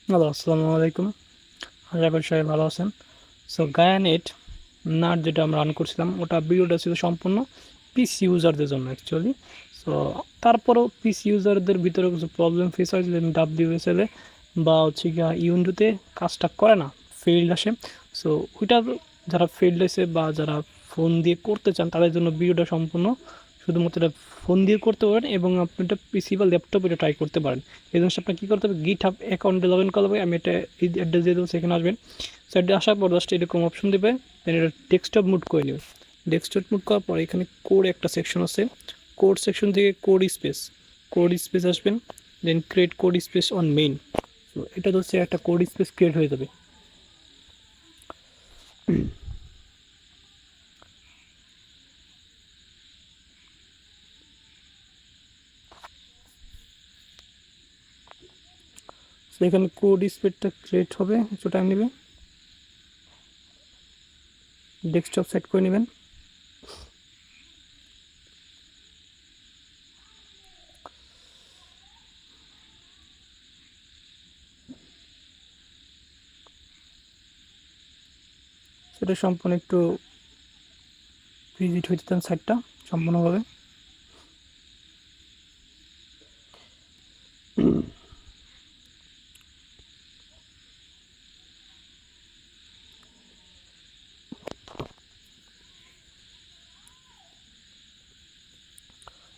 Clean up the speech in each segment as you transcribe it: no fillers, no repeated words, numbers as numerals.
Hello, আসসালামু আলাইকুম। আশা করি সবাই ভালো আছেন। সো গায়ানেট নাট যেটা আমরা রান করছিলাম ওটা ভিডিওটা ছিল সম্পূর্ণ পিসি ইউজারদের জন্য অ্যাকচুয়ালি। সো তারপরেও পিসি ইউজারদের ভিতরে কিছু প্রবলেম ফেস হয়, যেমন ডাব্লিউএসএল এ বা হচ্ছে গিয়া ইউন্ডোতে কাজটা করে না, ফেইল্ড আসে। সো ওইটা যারা ফেইল্ড আসে বা যারা ফোন দিয়ে করতে চান তাদের জন্য ভিডিওটা সম্পূর্ণ শুধুমাত্র এটা ফোন দিয়ে করতে পারেন, এবং আপনি এটা পিসি বা ল্যাপটপে এটা ট্রাই করতে পারেন। এই জিনিসটা আপনার কী করতে হবে, গিট হাব অ্যাকাউন্টে লগ ইন করতে হবে। আমি এটা এই অ্যাড্রেস দিয়ে দেবো, সেখানে আসবেন। সাইডে আসার পর জাস্ট এরকম অপশন দেবে, দেন এটা ডেস্কটপ মুড করে নেবে। ডেস্কটপ মুড করার পর এখানে কোড একটা সেকশন আছে, কোড সেকশন থেকে কোড স্পেস আসবেন, then create code space on main. তো এটা হচ্ছে একটা কোড স্পেস ক্রিয়েট হয়ে যাবে। তো এখানে কোড স্পেসটা ক্রিয়েট হবে, একটু টাইম নেবে। ডেস্কটপ সেট করে নেবেন। সেটা সম্পূর্ণ একটু ভিজিট হয়ে যেতেন সাইটটা সম্পূর্ণভাবে।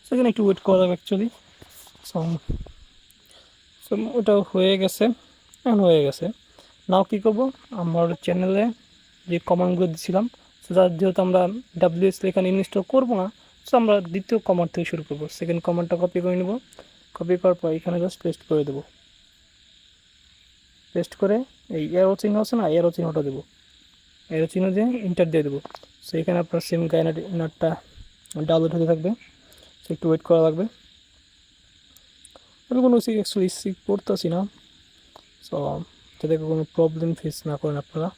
সেখানে একটু ওয়েট করা যাবে অ্যাকচুয়ালি। সো সো ওটা হয়ে গেছে, এখন হয়ে গেছে। নাও কী করবো, আমার চ্যানেলে যে কমান্ডগুলো দিয়েছিলাম, সো যার যেহেতু আমরা ডাব্লিউএস এখানে ইনস্টল করবো না, সো আমরা দ্বিতীয় কমান্ড থেকে শুরু করবো। সেকেন্ড কমান্ডটা কপি করে নেব, কপি করার পর এখানে জাস্ট পেস্ট করে দেবো। পেস্ট করে এই এরো চিহ্ন আছে না, এরো চিহ্নটা দেবো, এরো চিহ্ন দিয়ে ইন্টার দিয়ে দেবো। সো এখানে আপনার সিম গাইনারটা ডাউনলোড হতে থাকবে, সো একটু ওয়েট করা লাগবে। আমি কোনো অ্যাকচুয়ালি করতেছি না, সো যাতে কোনো প্রবলেম ফেস না করেন আপনারা।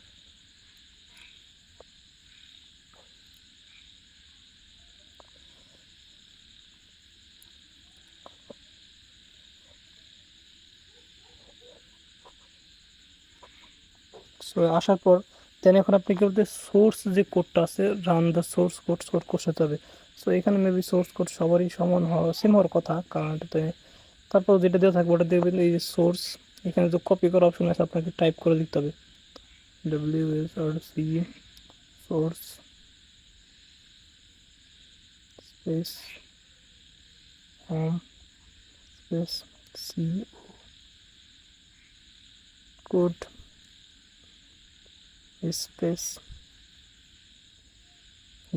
সো আসার পর দেন এখন আপনি কি বলতে সোর্স যে কোডটা আছে, রান দ্য সোর্স কোড করতে হবে। সো এখানে মেবি সোর্স কোড সবারই সমান হওয়া সেম হওয়ার কথা, কারণ এটাতে তারপর যেটা দেওয়া থাকবে ওটা দেখবেন এই যে সোর্স, এখানে যে কপি করার অপশন আছে আপনাকে টাইপ করে দিতে হবে WSRC source space home space C code space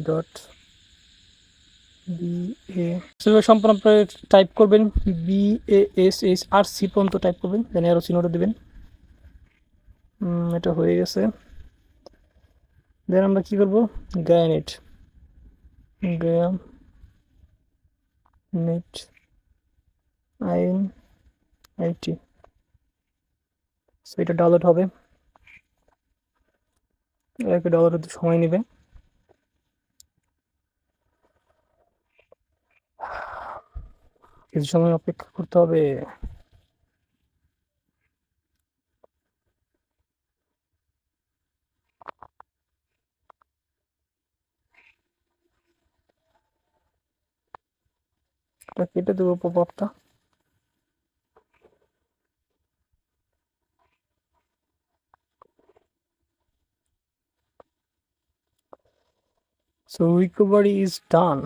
dot BA সেভাবে সম্পূর্ণ আপনার টাইপ করবেন, BASHRC পর্যন্ত টাইপ করবেন, দেন এরো চিহ্নটা দেবেন। এটা হয়ে গেছে। দেন আমরা কী করবো, গায়ানেট গায়ানেট INIT, সো এটা ডাউনলোড হবে, একটু ডাউনলোড হতে সময় নেবে। কিছু সময় অপেক্ষা করতে হবে। এটা কেটে দেবো পপআপটা। So recovery is done.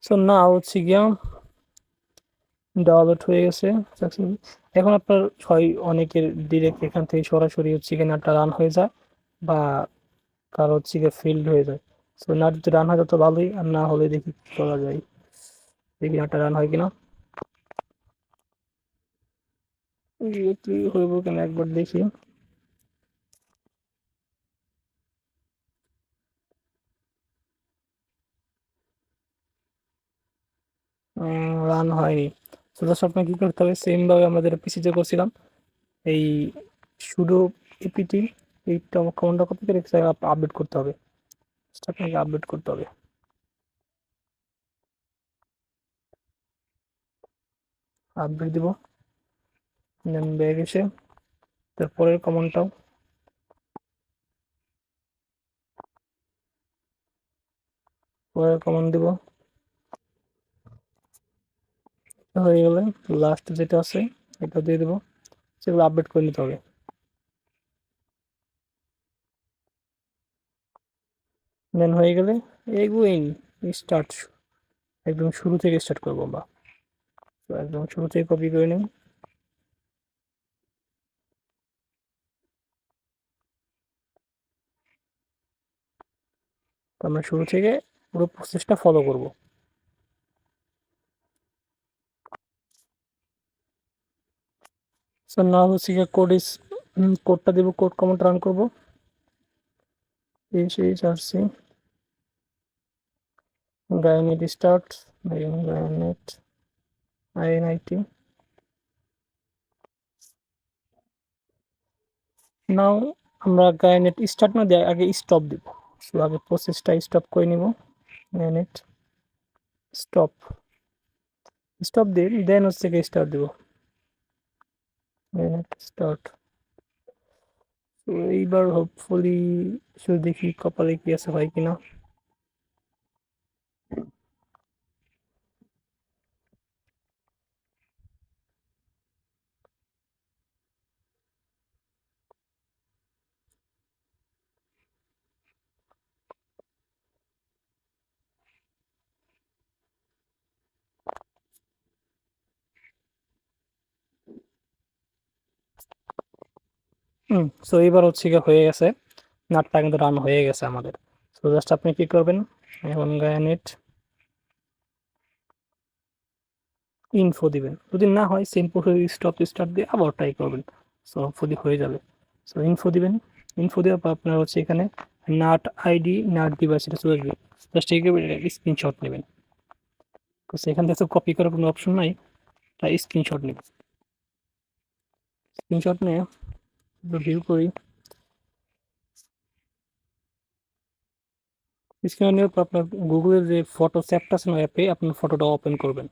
So না হচ্ছে গিয়া ডাউনলোড হয়ে গেছে সাকসেসফুলি। এখন আপনার হয় অনেকের ডিরেক্ট এখান থেকে সরাসরি হচ্ছে গিয়ে নাটটা রান হয়ে যায়, বা কারো হচ্ছে গিয়ে ফিল্ড হয়ে যায়। সো নাট যদি রান হয় তত ভালোই, আর না হলে দেখি কি করা যায়, দেখি নাটটা রান হয় কিনা। ডিরেক্টলি হইব কেন একবার দেখি। রান হয়নি। তো জাস্ট আপনাকে কী করতে হবে, সেমভাবে আমরা যেটা পিসিতে করছিলাম, এই সুডো এপিটি এই কমান্ডটা কপি করে আপডেট করতে হবে, আপনাকে আপডেট করতে হবে। আপডেট দিব, দেন ব্যাগ এসে তারপরের কমনটাও পরের কমন দিব, হয়ে গেলে লাস্ট যেটা আছে এটা দিয়ে দেবো, সেগুলো আপডেট করে নিতে হবে। দেন হয়ে গেলে এগুইন স্টার্ট, একদম শুরু থেকে স্টার্ট করবো আমরা। তো একদম শুরু থেকে কপি করে নিই, তো আমরা শুরু থেকে পুরো প্রসেসটা ফলো করব। সো না হচ্ছে গিয়ে কোডটা দেবো, কোড কমান্ড রান করবো, HHRC গায়ানেট স্টার্ট, গায়ানেট INIT। নাও আমরা গায়ানেট স্টার্ট না দিয়ে আগে স্টপ দিব, সো আগে প্রসেসটা স্টপ করে নিব, গায়ানেট স্টপ, স্টপ দিয়ে দেন হচ্ছে গিয়ে স্টার্ট দিব, গায়ানেট স্টার্ট। তো এইবার হোপফুলি শুধু দেখি কপালে কি আছে হয় কিনা। সো এইবার হচ্ছে গিয়ে হয়ে গেছে, নাটটা কিন্তু রান হয়ে গেছে আমাদের। সো জাস্ট আপনি কি করবেন, এখন গায়ানেট ইনফো দিবেন, যদি না হয় সিম্পল স্টপ স্টার্ট দিয়ে আবার ট্রাই করবেন, সো হোপফুলি হয়ে যাবে। সো ইনফো দিবেন, ইনফো দেওয়ার পর আপনার হচ্ছে এখানে নাট আইডি নাট ডিভাইস এটা চলে আসবে, জাস্ট এই স্ক্রিনশট নেবেন, এখান থেকে তো কপি করার কোনো অপশন নাই, তাই স্ক্রিনশট নেবেন। স্ক্রিনশট নিয়ে ভিউ করি, স্ক্রিনশট নেওয়ার পর আপনার গুগলের যে ফটো অ্যাপটা আছে না, অ্যাপে আপনার ফটোটা ওপেন করবেন।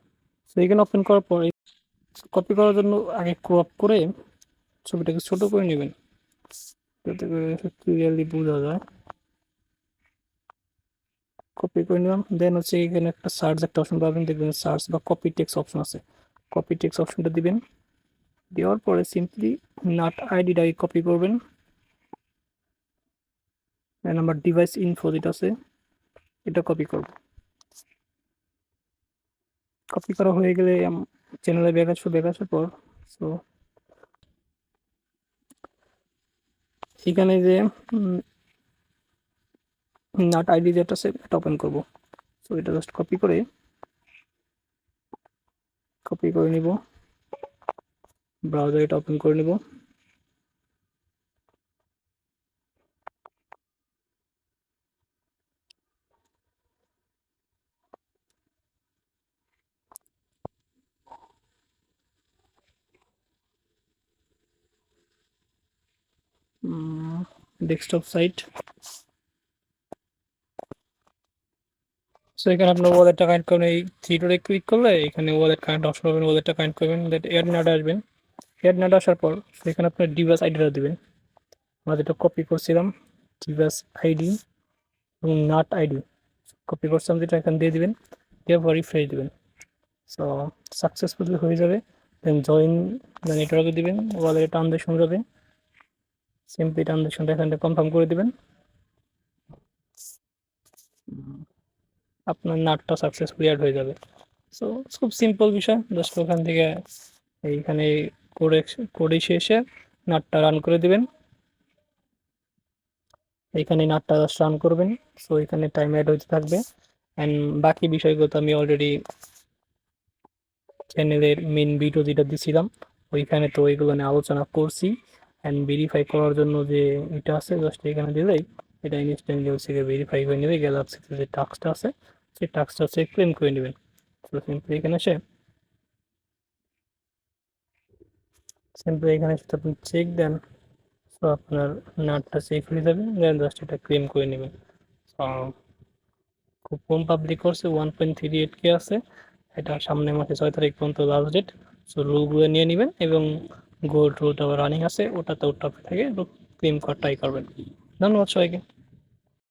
সো এখানে ওপেন করার পরে কপি করার জন্য আগে ক্রপ করে ছবিটাকে ছোট করে নেবেন, যাতে করে ক্লিয়ারলি বোঝা যায়। কপি করে নিলাম, দেন হচ্ছে এখানে একটা সার্চ একটা অপশন পাবেন, দেখবেন সার্চ বা কপি টেক্সট অপশন আছে, কপি টেক্সট অপশনটা দিবেন, দেওয়ার পরে সিম্পলি নাট আইডিটাকে কপি করবেন, দেন আমার ডিভাইস ইনফো যেটা আছে এটা কপি করব। কপি করা হয়ে গেলে চ্যানেলে ব্যাক আসার পর সো এখানে যে নাট আইডি যেটা আছে এটা ওপেন করব। সো এটা জাস্ট কপি করে নিব, ব্রাউজার এটা ওপেন করে নিব, ডেস্কটপ সাইট। সো এখানে আপনার ওয়ালেটটা কানেক্ট করবেন, এই থ্রি ডটে ক্লিক করলে এখানে ওয়ালেট কানেক্ট অপশন পাবেন, ওয়ালেটটা কানেক্ট করবেন, দ্যাট এয়ার নাটে আসবেন, এয়ার নাটে আসার পর সেখানে আপনার ডিভাইস আইডিটা দিবেন, আমরা যেটা কপি করছিলাম ডিভাইস আইডি এবং নাট আইডি কপি করছিলাম যেটা এখানে দিয়ে দিবেন, দিয়ে রিফ্রেশ দিবেন, সো সাকসেসফুলি হয়ে যাবে। দেন জয়েন নেটওয়ার্কে দিবেন, ওয়ালেটে ট্রানজ্যাকশন যাবে, সিম্পলি ট্রানজ্যাকশনটা এখানে কনফার্ম করে দিবেন, আপনার নাটটা সাকসেসফুলি অ্যাড হয়ে যাবে। সো খুব সিম্পল বিষয়, জাস্ট ওখান থেকে এইখানে কোডে এসে নাটটা রান করে দিবেন, এইখানে নাটটা জাস্ট রান করবেন, সো এখানে টাইম অ্যাড হতে থাকবে। অ্যান্ড বাকি বিষয়গুলো তো আমি অলরেডি চ্যানেলের মেন ভিডিও যেটা দিছিলাম ওইখানে তো ওইগুলো নিয়ে আলোচনা করছি। অ্যান্ড ভেরিফাই করার জন্য যে এটা আছে জাস্ট এখানে দিলেই এটা ইনস্ট্যান্টলি হচ্ছে ভেরিফাই হয়ে নেবে, গ্যালাক্সিতে যে টাস্কটা আছে সেই টাস্কটা হচ্ছে ক্লেম করে নেবেন। তো সিম্পলি এখানে যদি আপনি চেক দেন, তো আপনার নাটটা সেফ হয়ে যাবে, দেন জাস্ট এটা ক্লেম করে নেবেন। খুব কম পাবলিক করছে, 1.38K আছে, এটা সামনের মাসে 6 তারিখ পর্যন্ত লাস্ট ডেট। সো রুলগুলো নিয়ে নেবেন এবং গো টু রানিং আছে ওটাতে ওটা থেকে ক্লেম করা ট্রাই করবেন। ধন্যবাদ সবাইকে।